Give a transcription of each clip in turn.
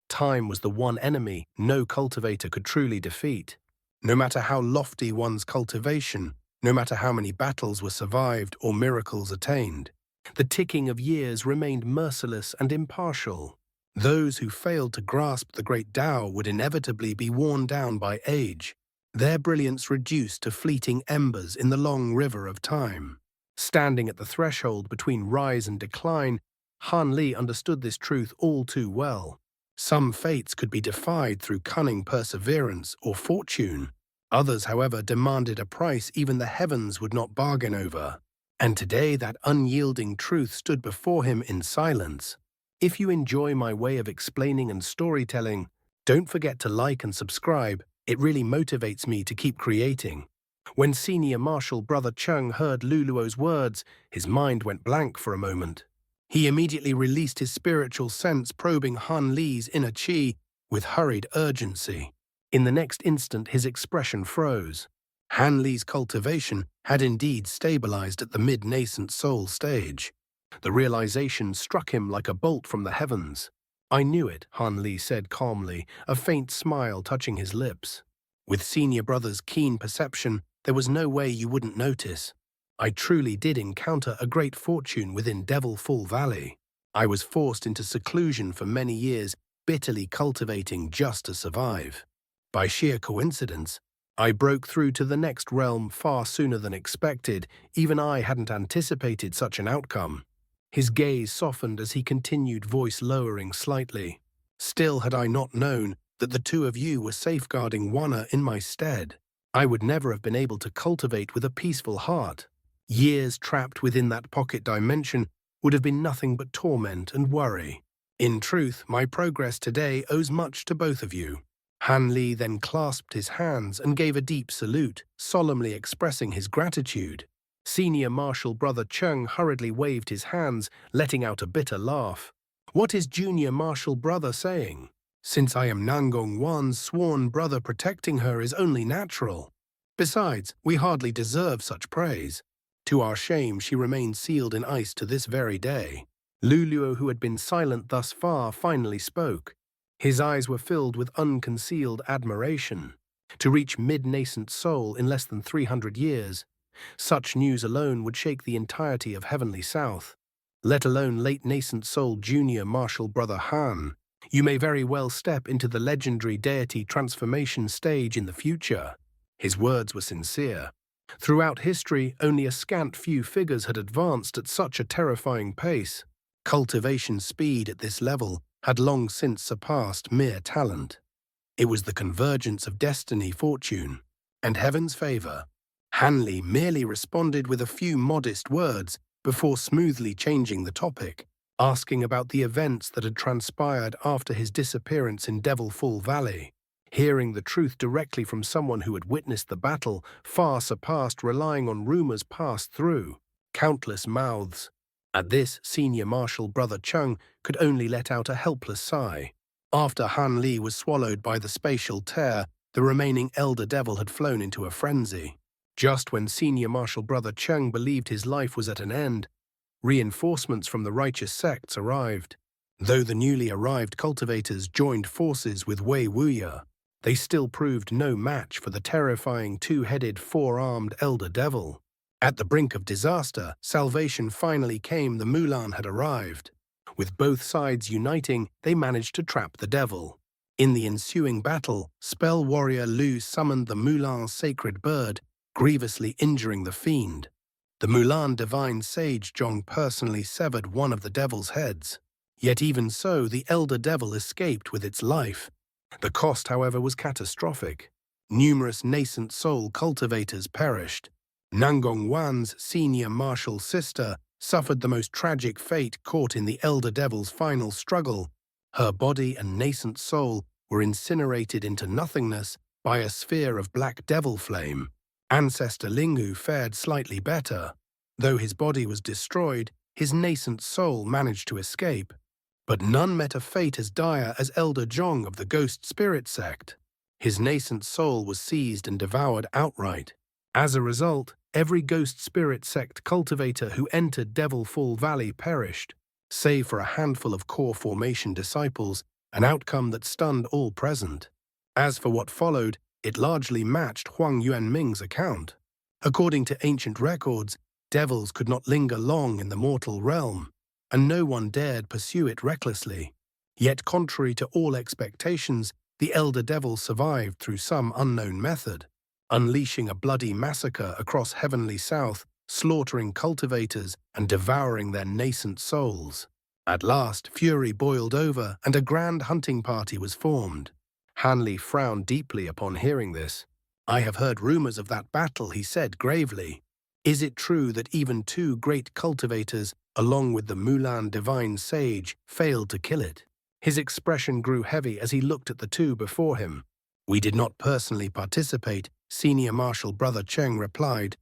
Time was the one enemy no cultivator could truly defeat. No matter how lofty one's cultivation, no matter how many battles were survived or miracles attained, the ticking of years remained merciless and impartial. Those who failed to grasp the great Tao would inevitably be worn down by age, their brilliance reduced to fleeting embers in the long river of time. Standing at the threshold between rise and decline, Han Li understood this truth all too well. Some fates could be defied through cunning perseverance or fortune. Others, however, demanded a price even the heavens would not bargain over. And today that unyielding truth stood before him in silence. If you enjoy my way of explaining and storytelling, don't forget to like and subscribe. It really motivates me to keep creating. When Senior Marshal Brother Cheng heard Luluo's words, his mind went blank for a moment. He immediately released his spiritual sense, probing Han Li's inner chi with hurried urgency. In the next instant, his expression froze. Han Li's cultivation had indeed stabilized at the mid-nascent soul stage. The realization struck him like a bolt from the heavens. "I knew it," Han Li said calmly, a faint smile touching his lips. "With Senior Brother's keen perception, there was no way you wouldn't notice. I truly did encounter a great fortune within Devil Fall Valley. I was forced into seclusion for many years, bitterly cultivating just to survive. By sheer coincidence, I broke through to the next realm far sooner than expected. Even I hadn't anticipated such an outcome." His gaze softened as he continued, voice lowering slightly. "Still, had I not known that the two of you were safeguarding Wana in my stead, I would never have been able to cultivate with a peaceful heart. Years trapped within that pocket dimension would have been nothing but torment and worry. In truth, my progress today owes much to both of you." Han Li then clasped his hands and gave a deep salute, solemnly expressing his gratitude. Senior Marshal Brother Cheng hurriedly waved his hands, letting out a bitter laugh. "What is Junior Marshal Brother saying? Since I am Nangong Wan's sworn brother, protecting her is only natural. Besides, we hardly deserve such praise. To our shame, she remains sealed in ice to this very day." Luluo, who had been silent thus far, finally spoke. His eyes were filled with unconcealed admiration. To reach mid-nascent soul in less than 300 years, such news alone would shake the entirety of Heavenly South. Let alone late-nascent soul Junior Marshal Brother Han. You may very well step into the legendary deity transformation stage in the future. His words were sincere. Throughout history, only a scant few figures had advanced at such a terrifying pace. Cultivation speed at this level had long since surpassed mere talent. It was the convergence of destiny, fortune, and heaven's favor. Han Li merely responded with a few modest words before smoothly changing the topic, asking about the events that had transpired after his disappearance in Devil Fall Valley. Hearing the truth directly from someone who had witnessed the battle far surpassed relying on rumors passed through countless mouths. At this, Senior Marshal Brother Cheng could only let out a helpless sigh. After Han Li was swallowed by the spatial tear, the remaining Elder Devil had flown into a frenzy. Just when Senior Marshal Brother Cheng believed his life was at an end, reinforcements from the righteous sects arrived. Though the newly arrived cultivators joined forces with Wei Wuya, they still proved no match for the terrifying two-headed, four-armed Elder Devil. At the brink of disaster, salvation finally came. The Mulan had arrived. With both sides uniting, they managed to trap the devil. In the ensuing battle, spell warrior Lu summoned the Mulan's sacred bird, grievously injuring the fiend. The Mulan divine sage Zhong personally severed one of the devil's heads. Yet even so, the Elder Devil escaped with its life. The cost, however, was catastrophic. Numerous nascent soul cultivators perished. Nangong Wan's senior martial sister suffered the most tragic fate caught in the Elder Devil's final struggle. Her body and nascent soul were incinerated into nothingness by a sphere of black devil flame. Ancestor Lingu fared slightly better. Though his body was destroyed, his nascent soul managed to escape. But none met a fate as dire as Elder Zhong of the Ghost Spirit sect. His nascent soul was seized and devoured outright. As a result, every Ghost Spirit sect cultivator who entered Devil Fall Valley perished. Save for a handful of core formation disciples, an outcome that stunned all present. As for what followed, it largely matched Huang Yuanming's account. According to ancient records, devils could not linger long in the mortal realm, and no one dared pursue it recklessly. Yet, contrary to all expectations, the elder devil survived through some unknown method, unleashing a bloody massacre across heavenly south, slaughtering cultivators and devouring their nascent souls. At last, fury boiled over, and a grand hunting party was formed. Hanli frowned deeply upon hearing this. "I have heard rumors of that battle," he said gravely. "Is it true that even two great cultivators, along with the Mulan divine sage, failed to kill it?" His expression grew heavy as he looked at the two before him. "We did not personally participate," Senior Marshal Brother Cheng replied,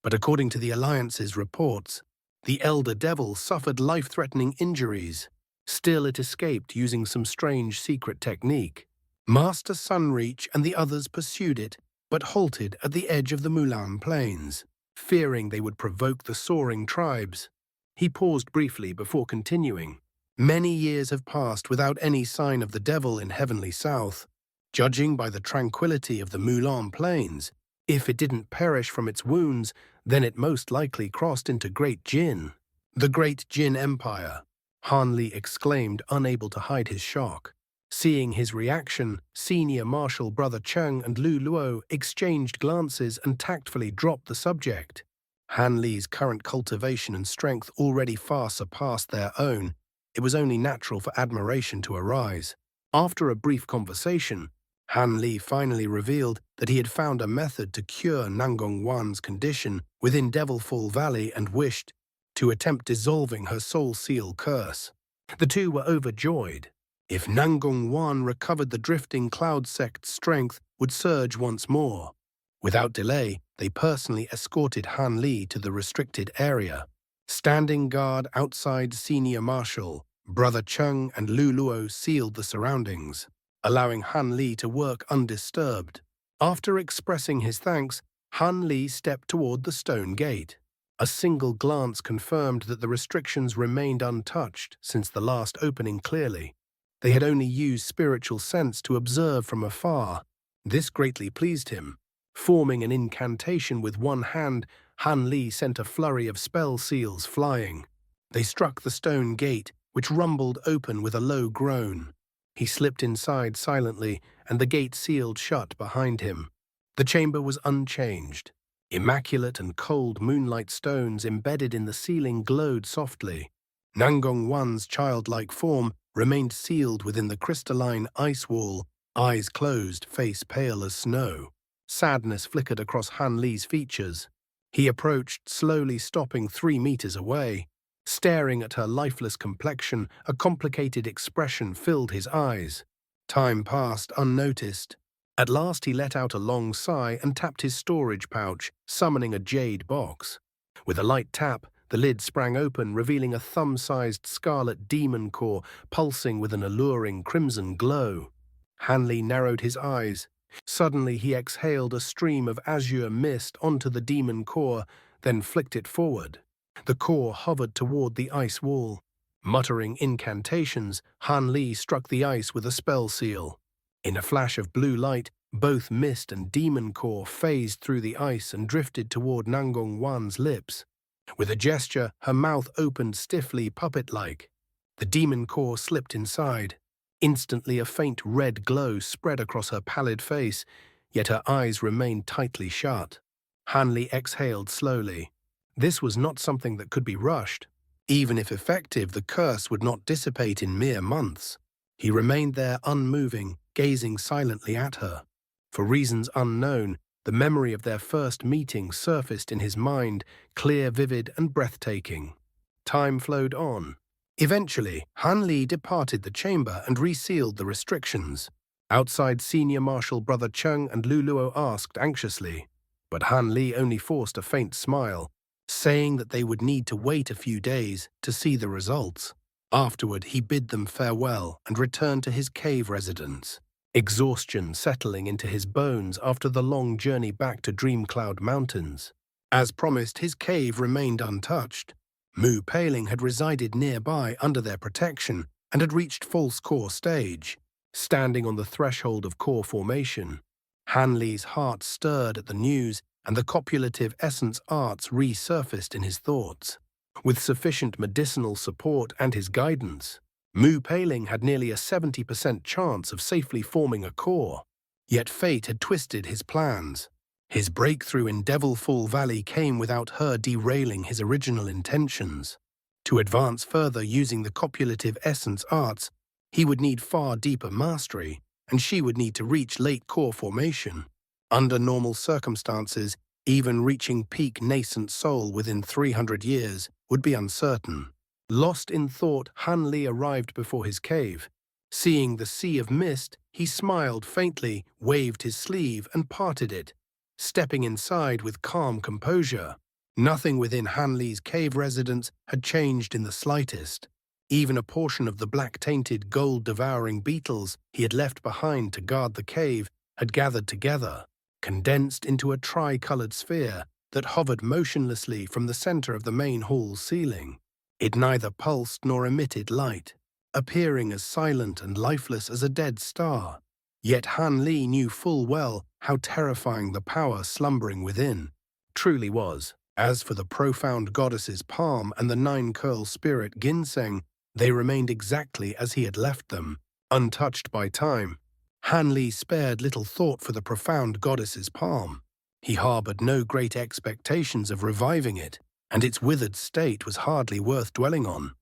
"but according to the Alliance's reports, the Elder Devil suffered life-threatening injuries. Still, it escaped using some strange secret technique. Master Sunreach and the others pursued it, but halted at the edge of the Mulan Plains, fearing they would provoke the soaring tribes." He paused briefly before continuing. "Many years have passed without any sign of the devil in Heavenly South. Judging by the tranquility of the Mulan Plains, if it didn't perish from its wounds, then it most likely crossed into Great Jin." "The Great Jin Empire," Han Li exclaimed, unable to hide his shock. Seeing his reaction, Senior Marshal Brother Cheng and Lu Luo exchanged glances and tactfully dropped the subject. Han Li's current cultivation and strength already far surpassed their own. It was only natural for admiration to arise. After a brief conversation, Han Li finally revealed that he had found a method to cure Nangong Wan's condition within Devilfall Valley and wished to attempt dissolving her soul seal curse. The two were overjoyed. If Nangong Wan recovered, the drifting cloud sect's strength would surge once more. Without delay, they personally escorted Han Li to the restricted area. Standing guard outside, Senior Marshal Brother Cheng and Lu Luo sealed the surroundings, allowing Han Li to work undisturbed. After expressing his thanks, Han Li stepped toward the stone gate. A single glance confirmed that the restrictions remained untouched since the last opening clearly. They had only used spiritual sense to observe from afar. This greatly pleased him. Forming an incantation with one hand, Han Li sent a flurry of spell seals flying. They struck the stone gate, which rumbled open with a low groan. He slipped inside silently, and the gate sealed shut behind him. The chamber was unchanged. Immaculate and cold moonlight stones embedded in the ceiling glowed softly. Nangong Wan's childlike form remained sealed within the crystalline ice wall, eyes closed, face pale as snow. Sadness flickered across Han Li's features. He approached, slowly stopping 3 meters away. Staring at her lifeless complexion, a complicated expression filled his eyes. Time passed unnoticed. At last he let out a long sigh and tapped his storage pouch, summoning a jade box. With a light tap, the lid sprang open, revealing a thumb-sized scarlet demon core pulsing with an alluring crimson glow. Han Li narrowed his eyes. Suddenly he exhaled a stream of azure mist onto the demon core, then flicked it forward. The core hovered toward the ice wall. Muttering incantations, Han Li struck the ice with a spell seal. In a flash of blue light, both mist and demon core phased through the ice and drifted toward Nangong Wan's lips. With a gesture, her mouth opened stiffly, puppet-like. The demon core slipped inside. Instantly, a faint red glow spread across her pallid face, yet her eyes remained tightly shut. Han Li exhaled slowly. This was not something that could be rushed. Even if effective, the curse would not dissipate in mere months. He remained there unmoving, gazing silently at her. For reasons unknown, the memory of their first meeting surfaced in his mind, clear, vivid, and breathtaking. Time flowed on. Eventually, Han Li departed the chamber and resealed the restrictions. Outside, Senior Marshal Brother Cheng and Lu Luo asked anxiously, but Han Li only forced a faint smile, saying that they would need to wait a few days to see the results. Afterward, he bid them farewell and returned to his cave residence. Exhaustion settling into his bones after the long journey back to Dreamcloud Mountains. As promised, his cave remained untouched. Mu Peiling had resided nearby under their protection, and had reached false core stage. Standing on the threshold of core formation, Han Li's heart stirred at the news, and the copulative essence arts resurfaced in his thoughts. With sufficient medicinal support and his guidance, Mu Peiling had nearly a 70% chance of safely forming a core. Yet fate had twisted his plans. His breakthrough in Devil Fall Valley came without her derailing his original intentions. To advance further using the copulative essence arts, he would need far deeper mastery, and she would need to reach late core formation. Under normal circumstances, even reaching peak nascent soul within 300 years would be uncertain. Lost in thought, Han Li arrived before his cave. Seeing the sea of mist, he smiled faintly, waved his sleeve, and parted it, stepping inside with calm composure. Nothing within Han Li's cave residence had changed in the slightest. Even a portion of the black-tainted, gold-devouring beetles he had left behind to guard the cave had gathered together, condensed into a tri-colored sphere that hovered motionlessly from the center of the main hall's ceiling. It neither pulsed nor emitted light, appearing as silent and lifeless as a dead star. Yet Han Li knew full well how terrifying the power slumbering within truly was. As for the profound goddess's palm and the nine-curl spirit ginseng, they remained exactly as he had left them, untouched by time. Han Li spared little thought for the profound goddess's palm. He harbored no great expectations of reviving it, and its withered state was hardly worth dwelling on.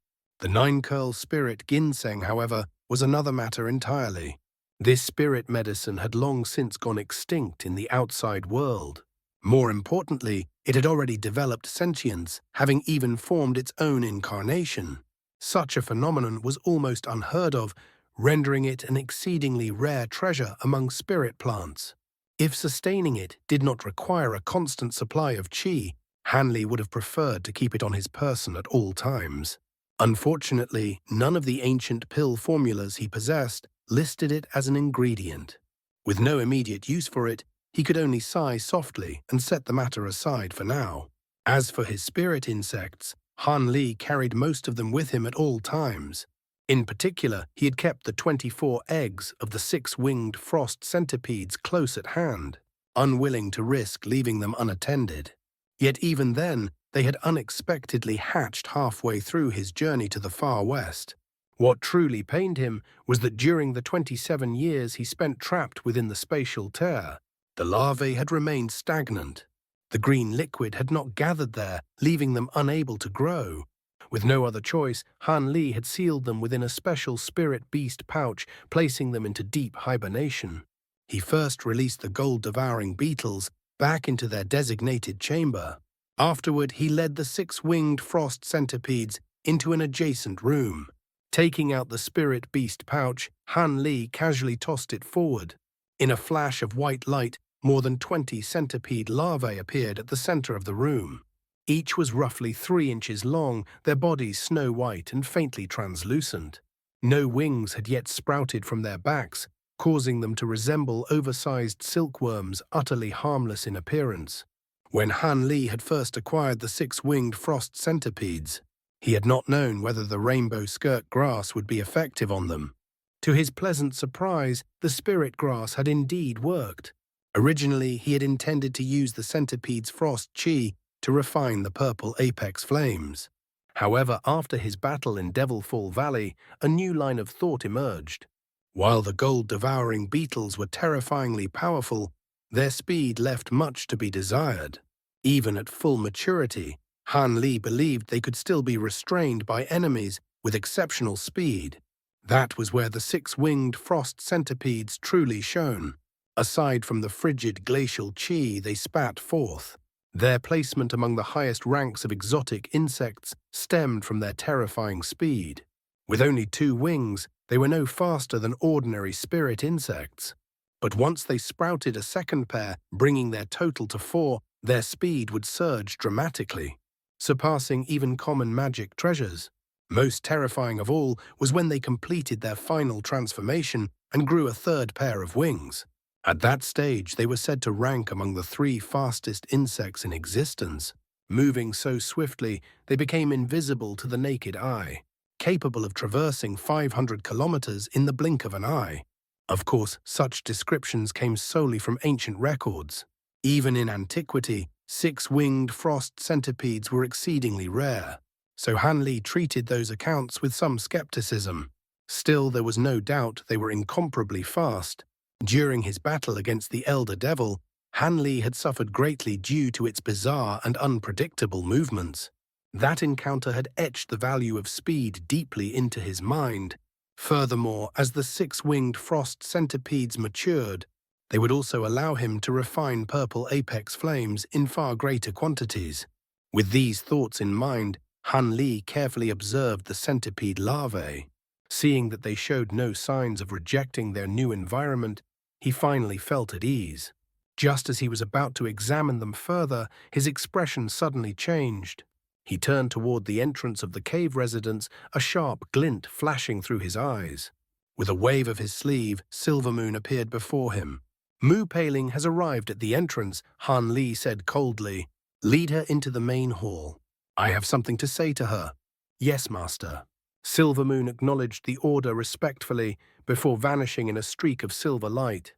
The nine-curl spirit ginseng, however, was another matter entirely. This spirit medicine had long since gone extinct in the outside world. More importantly, it had already developed sentience, having even formed its own incarnation. Such a phenomenon was almost unheard of, rendering it an exceedingly rare treasure among spirit plants. If sustaining it did not require a constant supply of qi, Han Li would have preferred to keep it on his person at all times. Unfortunately, none of the ancient pill formulas he possessed listed it as an ingredient. With no immediate use for it, he could only sigh softly and set the matter aside for now. As for his spirit insects, Han Li carried most of them with him at all times. In particular, he had kept the 24 eggs of the 6-winged frost centipedes close at hand, unwilling to risk leaving them unattended. Yet even then, they had unexpectedly hatched halfway through his journey to the far west. What truly pained him was that during the 27 years he spent trapped within the spatial tear, the larvae had remained stagnant. The green liquid had not gathered there, leaving them unable to grow. With no other choice, Han Li had sealed them within a special spirit beast pouch, placing them into deep hibernation. He first released the gold-devouring beetles back into their designated chamber. Afterward, he led the 6-winged frost centipedes into an adjacent room. Taking out the spirit beast pouch, Han Li casually tossed it forward. In a flash of white light, more than 20 centipede larvae appeared at the center of the room. Each was roughly 3 inches long, their bodies snow-white and faintly translucent. No wings had yet sprouted from their backs, causing them to resemble oversized silkworms utterly harmless in appearance. When Han Li had first acquired the 6-winged frost centipedes, he had not known whether the rainbow skirt grass would be effective on them. To his pleasant surprise, the spirit grass had indeed worked. Originally, he had intended to use the centipede's frost qi to refine the purple apex flames. However, after his battle in Devil Fall Valley, a new line of thought emerged. While the gold-devouring beetles were terrifyingly powerful, their speed left much to be desired. Even at full maturity, Han Li believed they could still be restrained by enemies with exceptional speed. That was where the 6-winged frost centipedes truly shone. Aside from the frigid glacial qi they spat forth, their placement among the highest ranks of exotic insects stemmed from their terrifying speed. With only 2 wings, they were no faster than ordinary spirit insects. But once they sprouted a second pair, bringing their total to 4, their speed would surge dramatically, surpassing even common magic treasures. Most terrifying of all was when they completed their final transformation and grew a 3rd pair of wings. At that stage, they were said to rank among the 3 fastest insects in existence. Moving so swiftly, they became invisible to the naked eye. capable of traversing 500 kilometers in the blink of an eye. Of course, such descriptions came solely from ancient records. Even in antiquity, six-winged frost centipedes were exceedingly rare, so Han Li treated those accounts with some skepticism. Still, there was no doubt they were incomparably fast. During his battle against the Elder Devil, Han Li had suffered greatly due to its bizarre and unpredictable movements. That encounter had etched the value of speed deeply into his mind. Furthermore, as the six-winged frost centipedes matured, they would also allow him to refine purple apex flames in far greater quantities. With these thoughts in mind, Han Li carefully observed the centipede larvae. Seeing that they showed no signs of rejecting their new environment, he finally felt at ease. Just as he was about to examine them further, his expression suddenly changed. He turned toward the entrance of the cave residence, a sharp glint flashing through his eyes. With a wave of his sleeve, Silvermoon appeared before him. Mu Peiling has arrived at the entrance, Han Li said coldly. Lead her into the main hall. I have something to say to her. Yes, master. Silvermoon acknowledged the order respectfully before vanishing in a streak of silver light.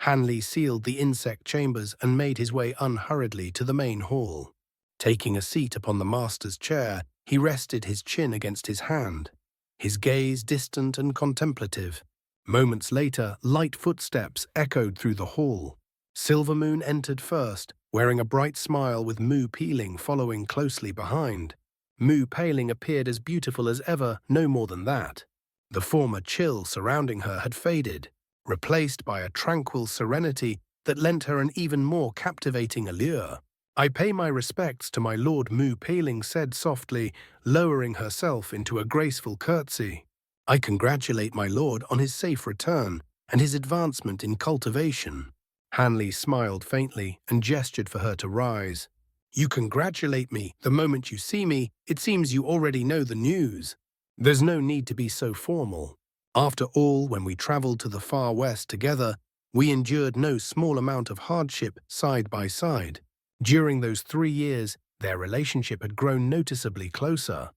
Han Li sealed the insect chambers and made his way unhurriedly to the main hall. Taking a seat upon the master's chair, he rested his chin against his hand, his gaze distant and contemplative. Moments later, light footsteps echoed through the hall. Silvermoon entered first, wearing a bright smile with Mu Peiling following closely behind. Mu Peiling appeared as beautiful as ever, no more than that. The former chill surrounding her had faded, replaced by a tranquil serenity that lent her an even more captivating allure. I pay my respects to my lord, Mu Peiling said softly, lowering herself into a graceful curtsy. I congratulate my lord on his safe return and his advancement in cultivation. Han Li smiled faintly and gestured for her to rise. You congratulate me the moment you see me. It seems you already know the news. There's no need to be so formal. After all, when we traveled to the far west together, we endured no small amount of hardship side by side. During those 3 years, their relationship had grown noticeably closer.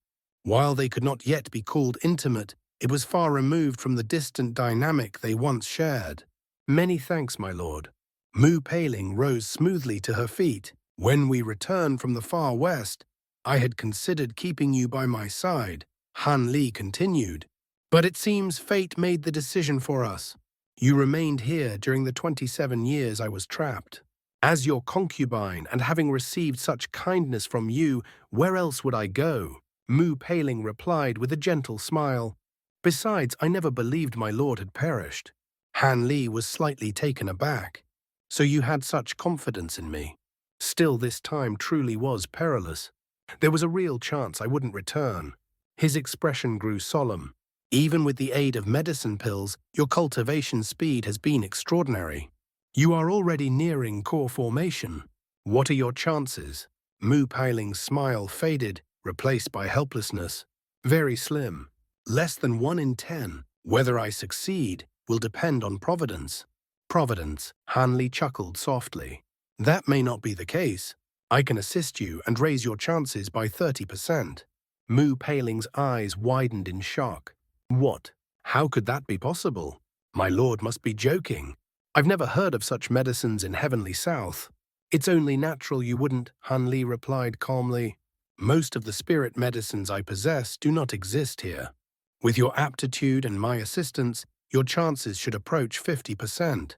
While they could not yet be called intimate, it was far removed from the distant dynamic they once shared. Many thanks, my lord. Mu Peiling rose smoothly to her feet. When we returned from the far west, I had considered keeping you by my side, Han Li continued. But it seems fate made the decision for us. You remained here during the 27 years I was trapped. As your concubine and having received such kindness from you, where else would I go? Mu Peiling replied with a gentle smile. Besides, I never believed my lord had perished. Han Li was slightly taken aback. So you had such confidence in me. Still, this time truly was perilous. There was a real chance I wouldn't return. His expression grew solemn. Even with the aid of medicine pills, your cultivation speed has been extraordinary. You are already nearing core formation. What are your chances? Mu Peiling's smile faded, replaced by helplessness. Very slim. Less than 1 in 10. Whether I succeed will depend on Providence. Providence, Han Li chuckled softly. That may not be the case. I can assist you and raise your chances by 30%. Mu Peiling's eyes widened in shock. What? How could that be possible? My lord must be joking. I've never heard of such medicines in Heavenly South. It's only natural you wouldn't, Han Li replied calmly. Most of the spirit medicines I possess do not exist here. With your aptitude and my assistance, your chances should approach 50%.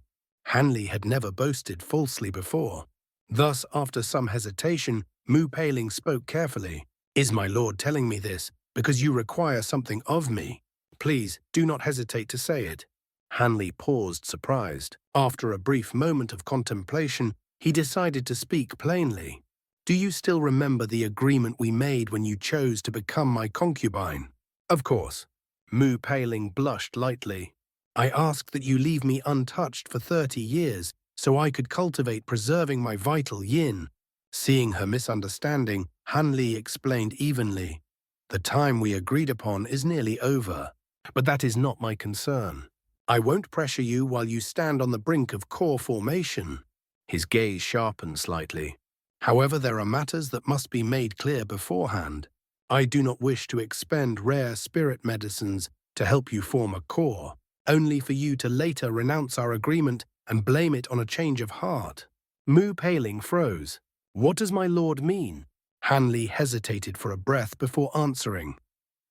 Han Li had never boasted falsely before. Thus, after some hesitation, Mu Peiling spoke carefully. Is my lord telling me this because you require something of me? Please, do not hesitate to say it. Han Li paused, surprised. After a brief moment of contemplation, he decided to speak plainly. Do you still remember the agreement we made when you chose to become my concubine? Of course. Mu Peiling blushed lightly. I asked that you leave me untouched for 30 years so I could cultivate preserving my vital yin. Seeing her misunderstanding, Han Li explained evenly. The time we agreed upon is nearly over, but that is not my concern. I won't pressure you while you stand on the brink of core formation. His gaze sharpened slightly. However, there are matters that must be made clear beforehand. I do not wish to expend rare spirit medicines to help you form a core, only for you to later renounce our agreement and blame it on a change of heart." Mu Peiling froze. "What does my lord mean?" Han Li hesitated for a breath before answering.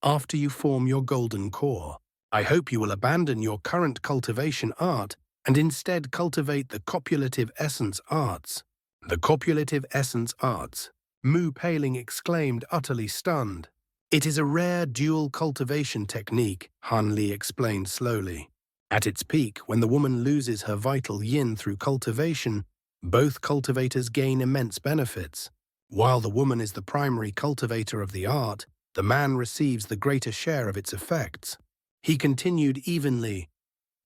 "After you form your golden core, I hope you will abandon your current cultivation art and instead cultivate the copulative essence arts." "The copulative essence arts?" Mu Peiling exclaimed, utterly stunned. "It is a rare dual cultivation technique," Han Li explained slowly. "At its peak, when the woman loses her vital yin through cultivation, both cultivators gain immense benefits. While the woman is the primary cultivator of the art, the man receives the greater share of its effects." He continued evenly,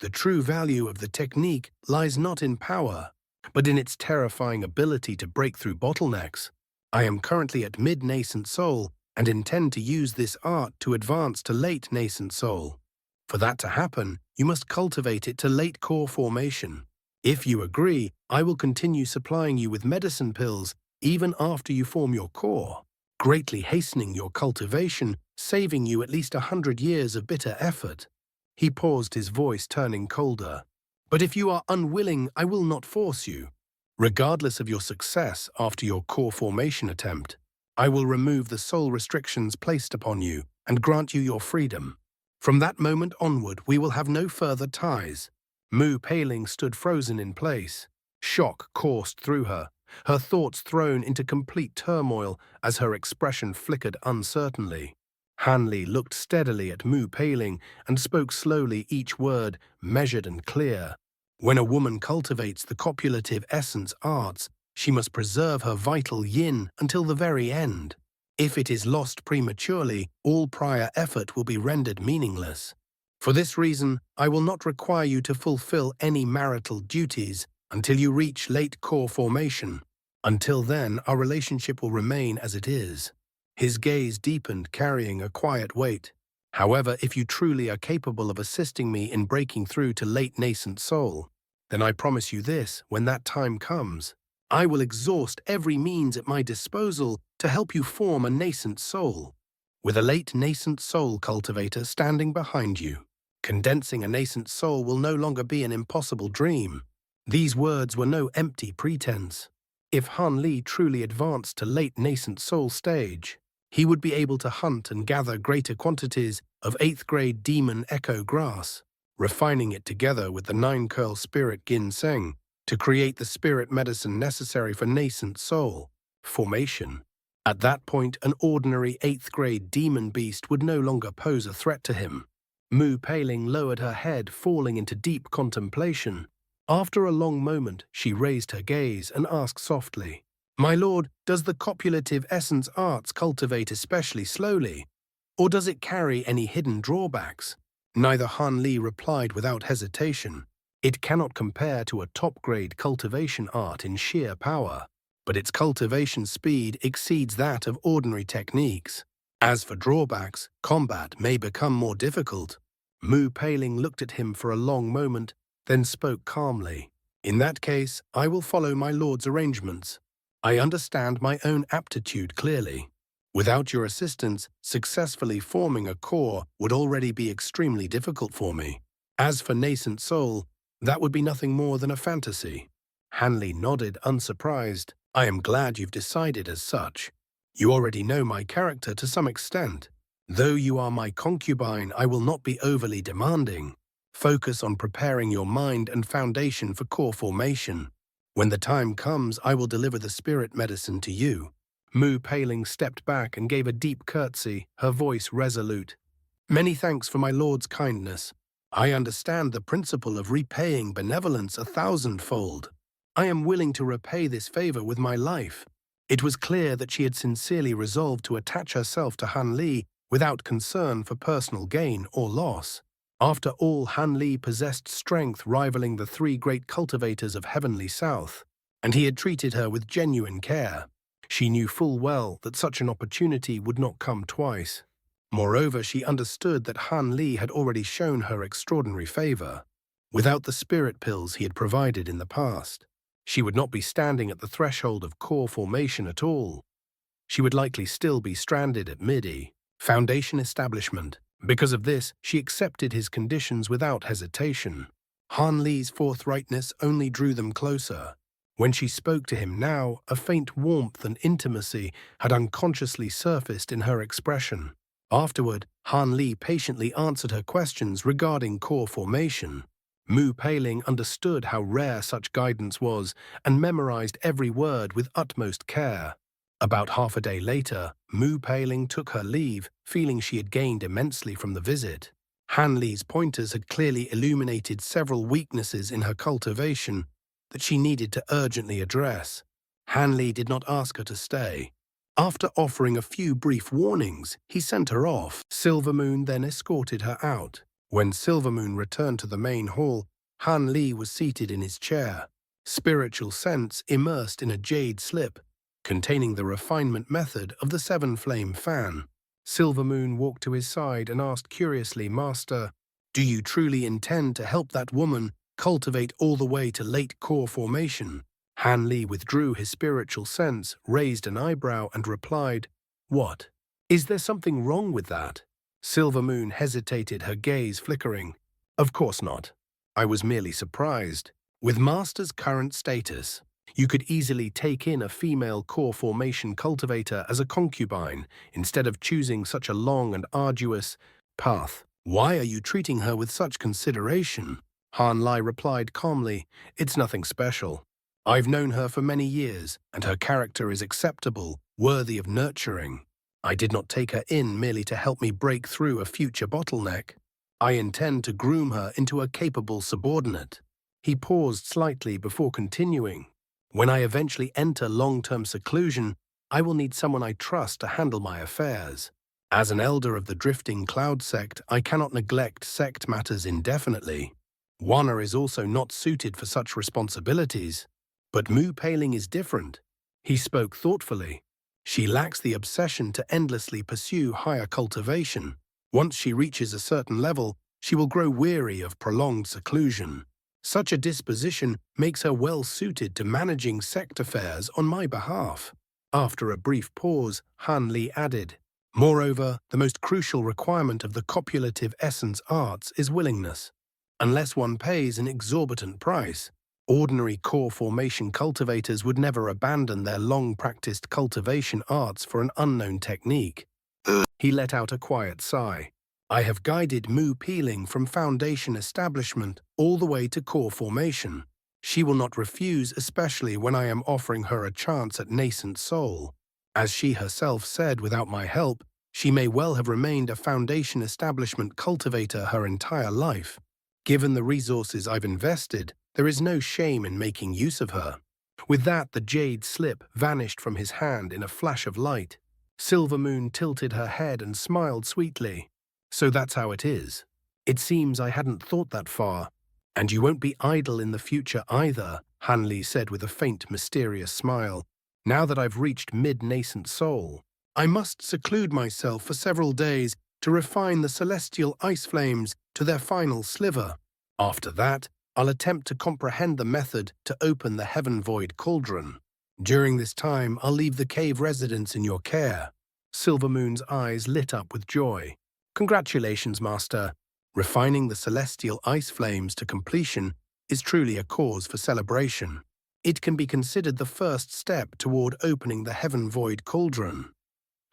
"The true value of the technique lies not in power, but in its terrifying ability to break through bottlenecks. I am currently at mid-nascent soul and intend to use this art to advance to late nascent soul. For that to happen, you must cultivate it to late core formation. If you agree, I will continue supplying you with medicine pills even after you form your core, greatly hastening your cultivation, saving you at least 100 years of bitter effort." He paused, his voice turning colder. "But if you are unwilling, I will not force you. Regardless of your success after your core formation attempt, I will remove the soul restrictions placed upon you and grant you your freedom. From that moment onward, we will have no further ties." Mu Peiling stood frozen in place. Shock coursed through her, her thoughts thrown into complete turmoil as her expression flickered uncertainly. Han Li looked steadily at Mu Peiling and spoke slowly, each word measured and clear. "When a woman cultivates the copulative essence arts, she must preserve her vital yin until the very end. If it is lost prematurely, all prior effort will be rendered meaningless. For this reason, I will not require you to fulfill any marital duties until you reach late core formation. Until then, our relationship will remain as it is." His gaze deepened, carrying a quiet weight. "However, if you truly are capable of assisting me in breaking through to late nascent soul, then I promise you this: when that time comes, I will exhaust every means at my disposal to help you form a nascent soul, with a late nascent soul cultivator standing behind you. Condensing a nascent soul will no longer be an impossible dream." These words were no empty pretense. If Han Li truly advanced to late nascent soul stage, he would be able to hunt and gather greater quantities of 8th grade demon echo grass, refining it together with the 9-curl spirit ginseng to create the spirit medicine necessary for nascent soul formation. At that point, an ordinary 8th grade demon beast would no longer pose a threat to him. Mu Peiling lowered her head, falling into deep contemplation. After a long moment, she raised her gaze and asked softly, "My lord, does the copulative essence arts cultivate especially slowly, or does it carry any hidden drawbacks?" Neither Han Li replied without hesitation. "It cannot compare to a top-grade cultivation art in sheer power, but its cultivation speed exceeds that of ordinary techniques. As for drawbacks, combat may become more difficult." Mu Peiling looked at him for a long moment, then spoke calmly. "In that case, I will follow my lord's arrangements. I understand my own aptitude clearly. Without your assistance, successfully forming a core would already be extremely difficult for me. As for nascent soul, that would be nothing more than a fantasy." Han Li nodded, unsurprised. "I am glad you've decided as such. You already know my character to some extent. Though you are my concubine, I will not be overly demanding. Focus on preparing your mind and foundation for core formation. When the time comes, I will deliver the spirit medicine to you." Mu Peiling stepped back and gave a deep curtsy, her voice resolute. "Many thanks for my lord's kindness. I understand the principle of repaying benevolence 1,000-fold. I am willing to repay this favor with my life." It was clear that she had sincerely resolved to attach herself to Han Li without concern for personal gain or loss. After all, Han Li possessed strength rivaling the 3 great cultivators of Heavenly South, and he had treated her with genuine care. She knew full well that such an opportunity would not come twice. Moreover, she understood that Han Li had already shown her extraordinary favor. Without the spirit pills he had provided in the past, she would not be standing at the threshold of core formation at all. she would likely still be stranded at MIDI Foundation establishment. Because of this, she accepted his conditions without hesitation. Han Li's forthrightness only drew them closer. When she spoke to him now, a faint warmth and intimacy had unconsciously surfaced in her expression. Afterward, Han Li patiently answered her questions regarding core formation. Mu Peiling understood how rare such guidance was and memorized every word with utmost care. About half a day later, Mu Peiling took her leave, feeling she had gained immensely from the visit. Han Li's pointers had clearly illuminated several weaknesses in her cultivation that she needed to urgently address. Han Li did not ask her to stay. After offering a few brief warnings, he sent her off. Silvermoon then escorted her out. When Silvermoon returned to the main hall, Han Li was seated in his chair, spiritual sense immersed in a jade slip, containing the refinement method of the seven-flame fan. Silvermoon walked to his side and asked curiously, "Master, do you truly intend to help that woman cultivate all the way to late core formation?" Han Li withdrew his spiritual sense, raised an eyebrow, and replied, "What? Is there something wrong with that?" Silvermoon hesitated, her gaze flickering. "Of course not. I was merely surprised. With Master's current status, you could easily take in a female core formation cultivator as a concubine instead of choosing such a long and arduous path. Why are you treating her with such consideration?" Han Li replied calmly, "It's nothing special. I've known her for many years, and her character is acceptable, worthy of nurturing. I did not take her in merely to help me break through a future bottleneck. I intend to groom her into a capable subordinate." He paused slightly before continuing. "When I eventually enter long-term seclusion, I will need someone I trust to handle my affairs. As an elder of the Drifting Cloud sect, I cannot neglect sect matters indefinitely. Wana is also not suited for such responsibilities. But Mu Peiling is different." He spoke thoughtfully. "She lacks the obsession to endlessly pursue higher cultivation. Once she reaches a certain level, she will grow weary of prolonged seclusion. Such a disposition makes her well suited to managing sect affairs on my behalf." After a brief pause, Han Li added, "Moreover, the most crucial requirement of the copulative essence arts is willingness. Unless one pays an exorbitant price, ordinary core formation cultivators would never abandon their long-practiced cultivation arts for an unknown technique." He let out a quiet sigh. "I have guided Mu Peiling from foundation establishment all the way to core formation. She will not refuse, especially when I am offering her a chance at nascent soul. As she herself said, without my help, she may well have remained a foundation establishment cultivator her entire life. Given the resources I've invested, there is no shame in making use of her." With that, the jade slip vanished from his hand in a flash of light. Silvermoon tilted her head and smiled sweetly. "So that's how it is. It seems I hadn't thought that far. And you won't be idle in the future either," Han Li said with a faint, mysterious smile. "Now that I've reached mid-nascent soul, I must seclude myself for several days to refine the celestial ice flames to their final sliver. After that, I'll attempt to comprehend the method to open the heaven-void cauldron. During this time, I'll leave the cave residents in your care." Silvermoon's eyes lit up with joy. "Congratulations, Master. Refining the celestial ice flames to completion is truly a cause for celebration. It can be considered the first step toward opening the heaven-void cauldron."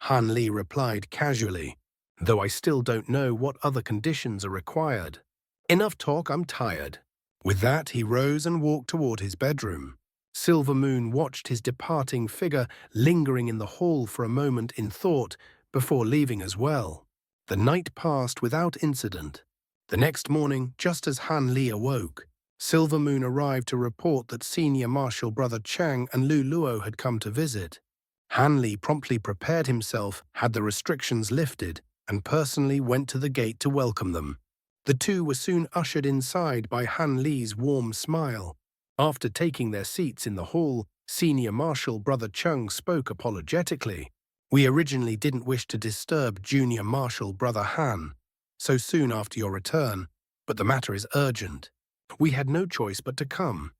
Han Li replied casually, "Though I still don't know what other conditions are required. Enough talk, I'm tired." With that, he rose and walked toward his bedroom. Silvermoon watched his departing figure lingering in the hall for a moment in thought before leaving as well. The night passed without incident. The next morning, just as Han Li awoke, Silvermoon arrived to report that Senior Marshal Brother Cheng and Lu Luo had come to visit. Han Li promptly prepared himself, had the restrictions lifted, and personally went to the gate to welcome them. The two were soon ushered inside by Han Li's warm smile. After taking their seats in the hall, Senior Marshal Brother Cheng spoke apologetically. "We originally didn't wish to disturb Junior Marshal Brother Han so soon after your return, but the matter is urgent. We had no choice but to come."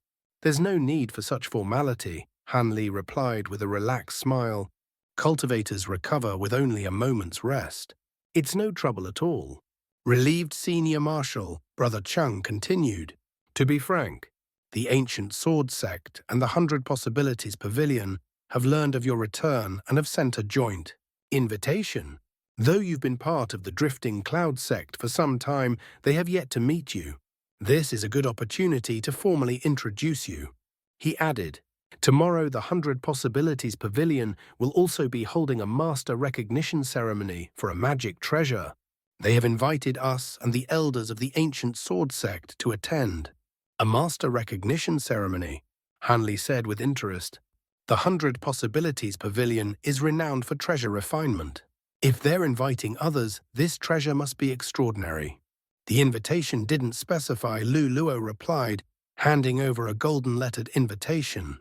"There's no need for such formality," Han Li replied with a relaxed smile. Cultivators recover with only a moment's rest. It's no trouble at all. Relieved Senior Marshal, Brother Cheng, continued. To be frank, the ancient sword sect and the 100 Possibilities Pavilion have learned of your return and have sent a joint invitation. Though you've been part of the Drifting Cloud sect for some time, they have yet to meet you. This is a good opportunity to formally introduce you. He added, tomorrow the 100 Possibilities Pavilion will also be holding a master recognition ceremony for a magic treasure. They have invited us and the elders of the ancient sword sect to attend. A master recognition ceremony, Hanli said with interest. The 100 Possibilities Pavilion is renowned for treasure refinement. If they're inviting others, this treasure must be extraordinary. The invitation didn't specify, Lu Luo replied, handing over a golden-lettered invitation.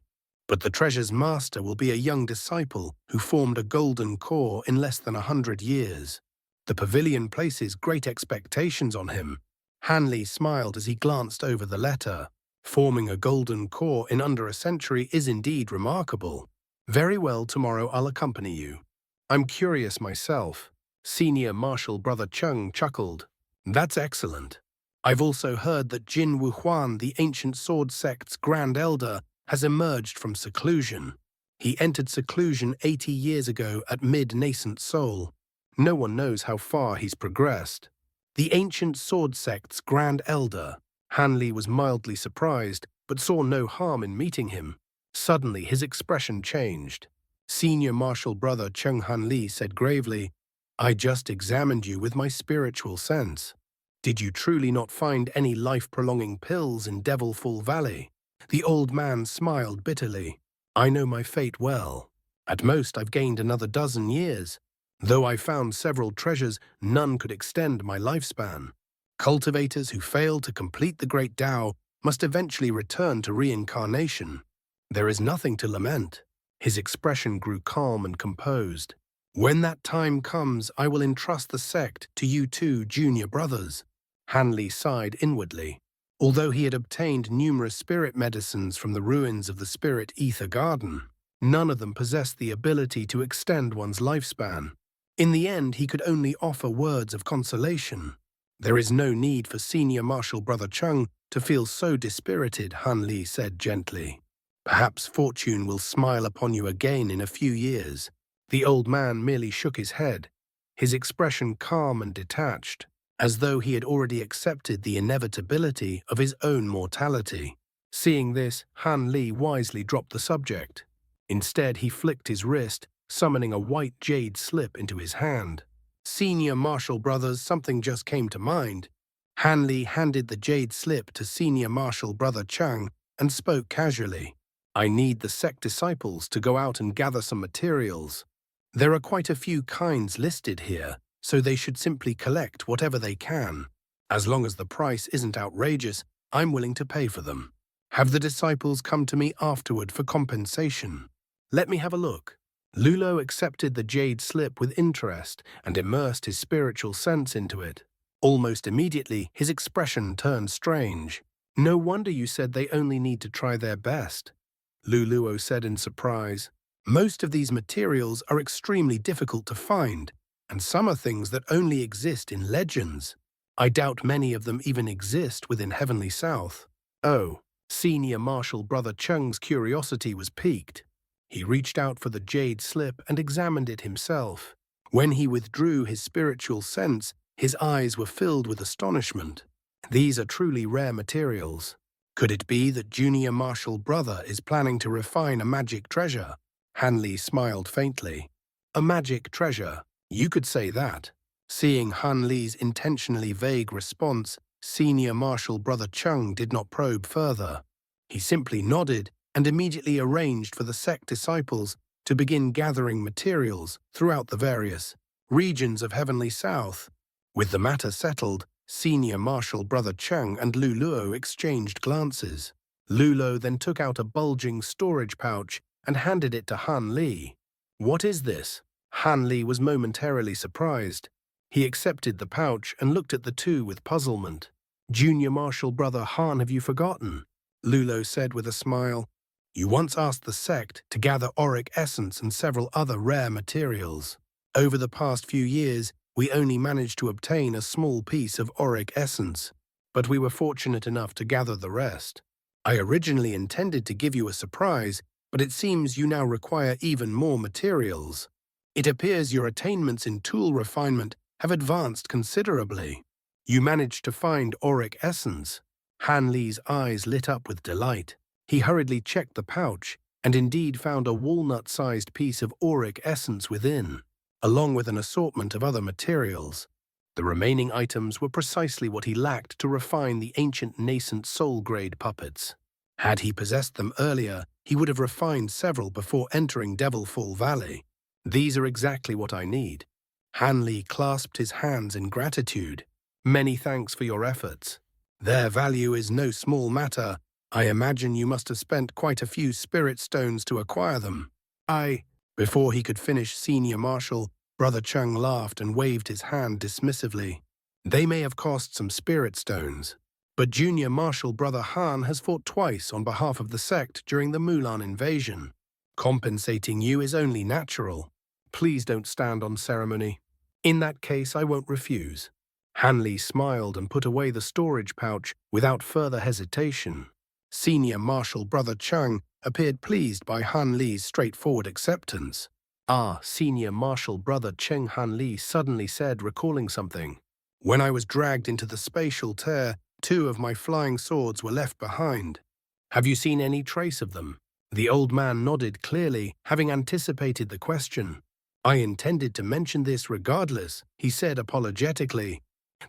But the treasure's master will be a young disciple who formed a golden core in less than 100 years. The pavilion places great expectations on him. Hanli smiled as he glanced over the letter. Forming a golden core in under a century is indeed remarkable. Very well, tomorrow I'll accompany you. I'm curious myself. Senior Marshal Brother Cheng chuckled. That's excellent. I've also heard that Jin Wuhuan, the ancient sword sect's Grand Elder, has emerged from seclusion. He entered seclusion 80 years ago at mid-nascent soul. No one knows how far he's progressed. The ancient sword sect's Grand Elder. Hanli was mildly surprised, but saw no harm in meeting him. Suddenly his expression changed. Senior Marshal Brother Cheng Hanli said gravely, I just examined you with my spiritual sense. Did you truly not find any life-prolonging pills in Devilfall Valley? The old man smiled bitterly. I know my fate well. At most I've gained another 12 years. Though I found several treasures, none could extend my lifespan. Cultivators who fail to complete the Great Tao must eventually return to reincarnation. There is nothing to lament. His expression grew calm and composed. When that time comes, I will entrust the sect to you two junior brothers. Hanli sighed inwardly. Although he had obtained numerous spirit medicines from the ruins of the Spirit Ether Garden, none of them possessed the ability to extend one's lifespan. In the end, he could only offer words of consolation. There is no need for Senior Marshal Brother Cheng to feel so dispirited, Hanli said gently. Perhaps fortune will smile upon you again in a few years. The old man merely shook his head, his expression calm and detached, as though he had already accepted the inevitability of his own mortality. Seeing this, Hanli wisely dropped the subject. Instead, he flicked his wrist, summoning a white jade slip into his hand. Senior Marshal Brothers, something just came to mind. Hanli handed the jade slip to Senior Marshal Brother Cheng and spoke casually. I need the sect disciples to go out and gather some materials. There are quite a few kinds listed here, so they should simply collect whatever they can. As long as the price isn't outrageous, I'm willing to pay for them. Have the disciples come to me afterward for compensation. Let me have a look. Lulo accepted the jade slip with interest and immersed his spiritual sense into it. Almost immediately, his expression turned strange. No wonder you said they only need to try their best, Luluo said in surprise. Most of these materials are extremely difficult to find, and some are things that only exist in legends. I doubt many of them even exist within Heavenly South. Oh, Senior Marshal Brother Cheng's curiosity was piqued. He reached out for the jade slip and examined it himself. When he withdrew his spiritual sense, his eyes were filled with astonishment. These are truly rare materials. Could it be that Junior Marshal Brother is planning to refine a magic treasure? Hanli smiled faintly. A magic treasure? You could say that. Seeing Hanli's intentionally vague response, Senior Marshal Brother Cheng did not probe further. He simply nodded and immediately arranged for the sect disciples to begin gathering materials throughout the various regions of Heavenly South. With the matter settled, Senior Marshal Brother Cheng and Luluo exchanged glances. Lulo then took out a bulging storage pouch and handed it to Hanli. What is this? Hanli was momentarily surprised. He accepted the pouch and looked at the two with puzzlement. Junior Marshal Brother Han, have you forgotten? Lulo said with a smile. You once asked the sect to gather auric essence and several other rare materials. Over the past few years, we only managed to obtain a small piece of auric essence, but we were fortunate enough to gather the rest. I originally intended to give you a surprise, but it seems you now require even more materials. It appears your attainments in tool refinement have advanced considerably. You managed to find auric essence. Han Li's eyes lit up with delight. He hurriedly checked the pouch and indeed found a walnut-sized piece of auric essence within, along with an assortment of other materials. The remaining items were precisely what he lacked to refine the ancient nascent soul-grade puppets. Had he possessed them earlier, he would have refined several before entering Devilfall Valley. These are exactly what I need. Han Li clasped his hands in gratitude. Many thanks for your efforts. Their value is no small matter. I imagine you must have spent quite a few spirit stones to acquire them. Before he could finish, Senior Marshal Brother Cheng laughed and waved his hand dismissively. They may have cost some spirit stones, but Junior Marshal Brother Han has fought twice on behalf of the sect during the Mulan invasion. Compensating you is only natural. Please don't stand on ceremony. In that case, I won't refuse. Han Li smiled and put away the storage pouch without further hesitation. Senior Marshal Brother Cheng appeared pleased by Han Li's straightforward acceptance. Senior Marshal Brother Cheng, Han Li suddenly said, recalling something. When I was dragged into the spatial tear, 2 of my flying swords were left behind. Have you seen any trace of them? The old man nodded clearly, having anticipated the question. I intended to mention this regardless, he said apologetically.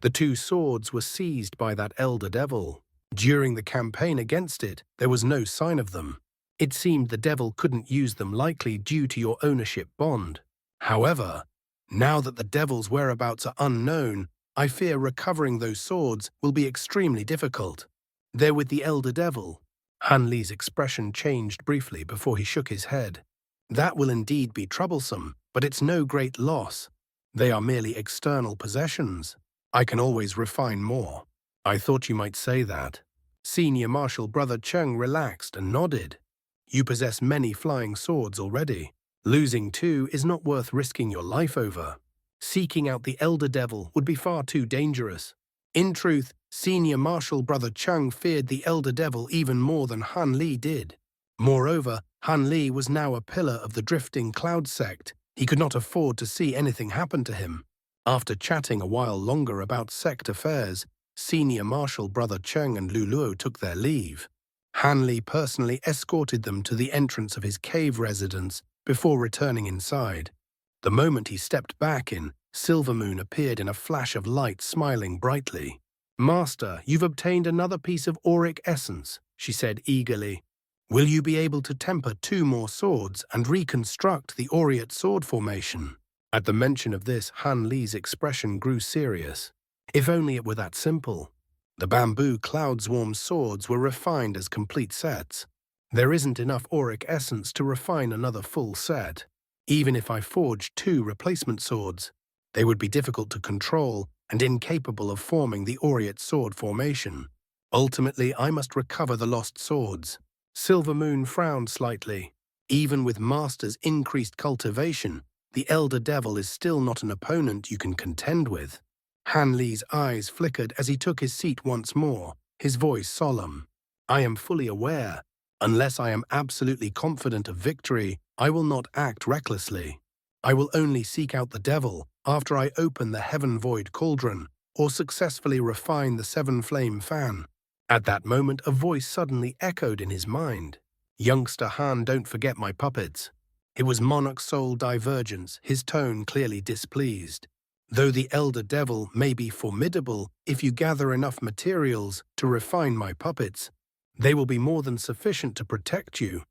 The 2 swords were seized by that elder devil. During the campaign against it, there was no sign of them. It seemed the devil couldn't use them likely due to your ownership bond. However, now that the devil's whereabouts are unknown, I fear recovering those swords will be extremely difficult. They're with the elder devil. Han Li's expression changed briefly before he shook his head. That will indeed be troublesome, but it's no great loss. They are merely external possessions. I can always refine more. I thought you might say that. Senior Marshal Brother Cheng relaxed and nodded. You possess many flying swords already. Losing 2 is not worth risking your life over. Seeking out the elder devil would be far too dangerous. In truth, Senior Marshal Brother Cheng feared the elder devil even more than Han Li did. Moreover, Han Li was now a pillar of the drifting cloud sect. He could not afford to see anything happen to him. After chatting a while longer about sect affairs, Senior Marshal Brother Cheng and Luluo took their leave. Han Li personally escorted them to the entrance of his cave residence before returning inside. The moment he stepped back in, Silvermoon appeared in a flash of light, smiling brightly. Master, you've obtained another piece of auric essence, she said eagerly. Will you be able to temper 2 more swords and reconstruct the aureate sword formation? At the mention of this, Han Li's expression grew serious. If only it were that simple. The bamboo cloud swarm swords were refined as complete sets. There isn't enough auric essence to refine another full set. Even if I forged 2 replacement swords, they would be difficult to control and incapable of forming the aureate sword formation. Ultimately, I must recover the lost swords. Silvermoon frowned slightly. Even with Master's increased cultivation, the Elder Devil is still not an opponent you can contend with. Han Li's eyes flickered as he took his seat once more, his voice solemn. I am fully aware. Unless I am absolutely confident of victory, I will not act recklessly. I will only seek out the devil after I open the Heaven Void Cauldron or successfully refine the 7-flame fan. At that moment, a voice suddenly echoed in his mind. Youngster Han, don't forget my puppets. It was Monarch's soul divergence, his tone clearly displeased. Though the Elder Devil may be formidable, if you gather enough materials to refine my puppets, they will be more than sufficient to protect you.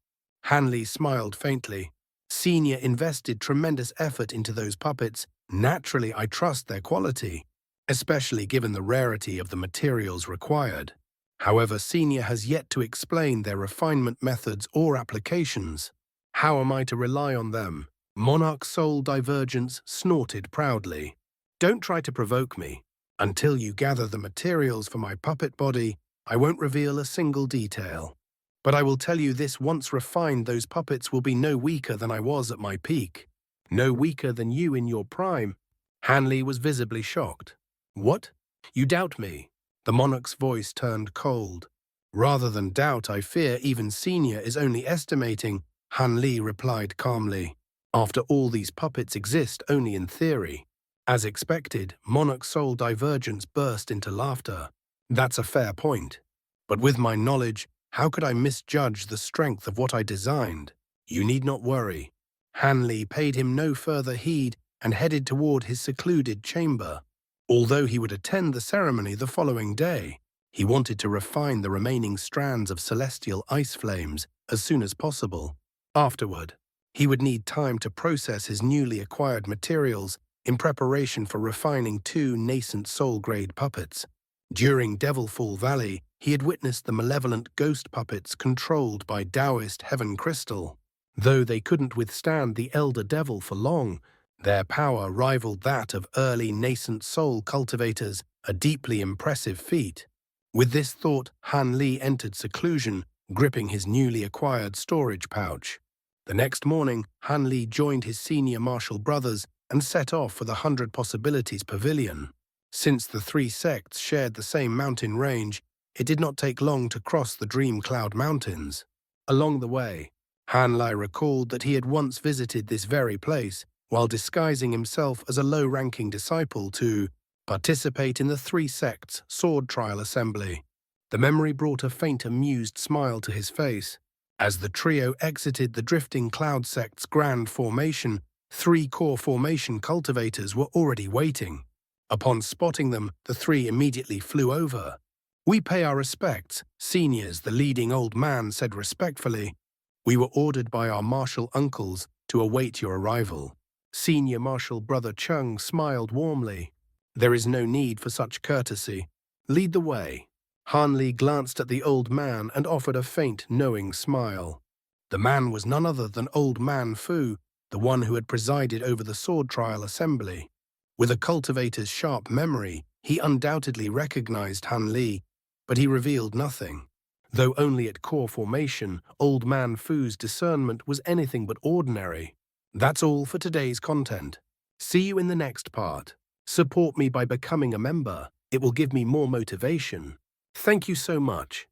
Han Li smiled faintly. Senior invested tremendous effort into those puppets. Naturally, I trust their quality, especially given the rarity of the materials required. However, Senior has yet to explain their refinement methods or applications. How am I to rely on them? Monarch's soul divergence snorted proudly. Don't try to provoke me. Until you gather the materials for my puppet body, I won't reveal a single detail. But I will tell you this, once refined, those puppets will be no weaker than I was at my peak. No weaker than you in your prime. Hanley was visibly shocked. What? You doubt me? The monarch's voice turned cold. Rather than doubt, I fear even Senior is only estimating, Han Li replied calmly. After all, these puppets exist only in theory. As expected, Monarch's soul divergence burst into laughter. That's a fair point. But with my knowledge, how could I misjudge the strength of what I designed? You need not worry. Han Li paid him no further heed and headed toward his secluded chamber. Although he would attend the ceremony the following day, he wanted to refine the remaining strands of celestial ice flames as soon as possible. Afterward, he would need time to process his newly acquired materials in preparation for refining 2 nascent soul-grade puppets. During Devilfall Valley, he had witnessed the malevolent ghost puppets controlled by Taoist Heaven Crystal. Though they couldn't withstand the Elder Devil for long, their power rivaled that of early nascent soul cultivators, a deeply impressive feat. With this thought, Han Li entered seclusion, gripping his newly acquired storage pouch. The next morning, Han Li joined his senior martial brothers and set off for the 100 Possibilities Pavilion. Since the 3 sects shared the same mountain range, it did not take long to cross the Dream Cloud Mountains. Along the way, Han Li recalled that he had once visited this very place while disguising himself as a low-ranking disciple to participate in the 3 sects' sword trial assembly. The memory brought a faint amused smile to his face. As the trio exited the Drifting Cloud sect's grand formation, 3 core formation cultivators were already waiting. Upon spotting them, the 3 immediately flew over. "We pay our respects," Seniors, the leading old man, said respectfully. "We were ordered by our martial uncles to await your arrival." Senior Martial Brother Cheng smiled warmly. "There is no need for such courtesy. Lead the way." Han Li glanced at the old man and offered a faint, knowing smile. The man was none other than Old Man Fu, the one who had presided over the sword trial assembly. With a cultivator's sharp memory, he undoubtedly recognized Han Li, but he revealed nothing. Though only at core formation, Old Man Fu's discernment was anything but ordinary. That's all for today's content. See you in the next part. Support me by becoming a member. It will give me more motivation. Thank you so much.